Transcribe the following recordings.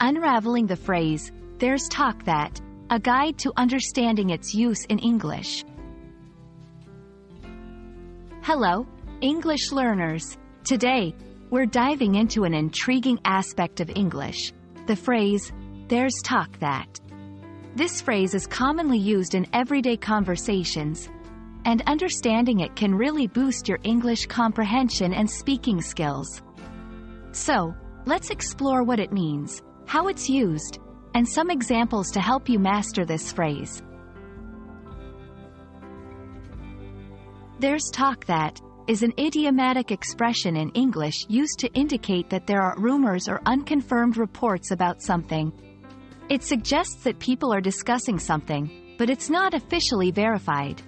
Unraveling the phrase, "There's talk that," a guide to understanding its use in English. Hello, English learners. Today, we're diving into an intriguing aspect of English, the phrase, "There's talk that." This phrase is commonly used in everyday conversations, and understanding it can really boost your English comprehension and speaking skills. So, let's explore what it means, how it's used, and some examples to help you master this phrase. There's talk that is an idiomatic expression in English used to indicate that there are rumors or unconfirmed reports about something. It suggests that people are discussing something, but it's not officially verified.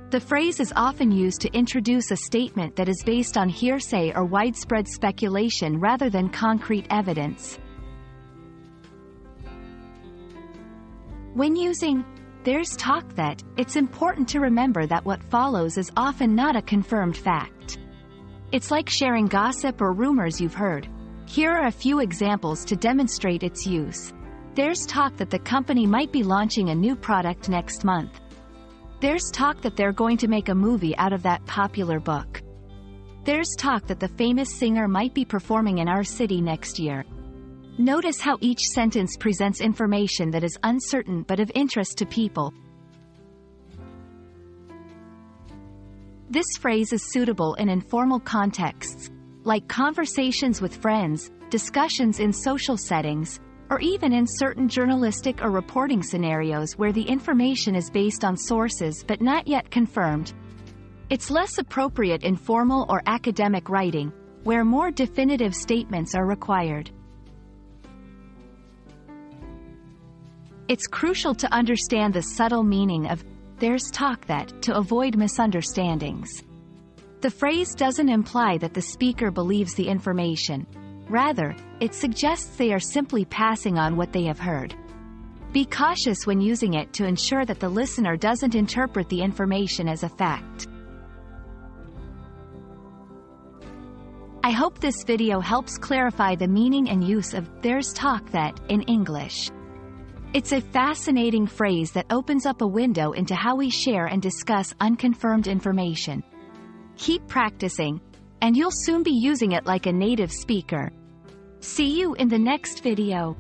The phrase is often used to introduce a statement that is based on hearsay or widespread speculation rather than concrete evidence. When using "there's talk that," it's important to remember that what follows is often not a confirmed fact. It's like sharing gossip or rumors you've heard. Here are a few examples to demonstrate its use. There's talk that the company might be launching a new product next month. There's talk that they're going to make a movie out of that popular book. There's talk that the famous singer might be performing in our city next year. Notice how each sentence presents information that is uncertain but of interest to people. This phrase is suitable in informal contexts, like conversations with friends, discussions in social settings, or even in certain journalistic or reporting scenarios where the information is based on sources but not yet confirmed. It's less appropriate in formal or academic writing, where more definitive statements are required. It's crucial to understand the subtle meaning of "there's talk that" to avoid misunderstandings. The phrase doesn't imply that the speaker believes the information. Rather, it suggests they are simply passing on what they have heard. Be cautious when using it to ensure that the listener doesn't interpret the information as a fact. I hope this video helps clarify the meaning and use of "there's talk that" in English. It's a fascinating phrase that opens up a window into how we share and discuss unconfirmed information. Keep practicing, and you'll soon be using it like a native speaker. See you in the next video.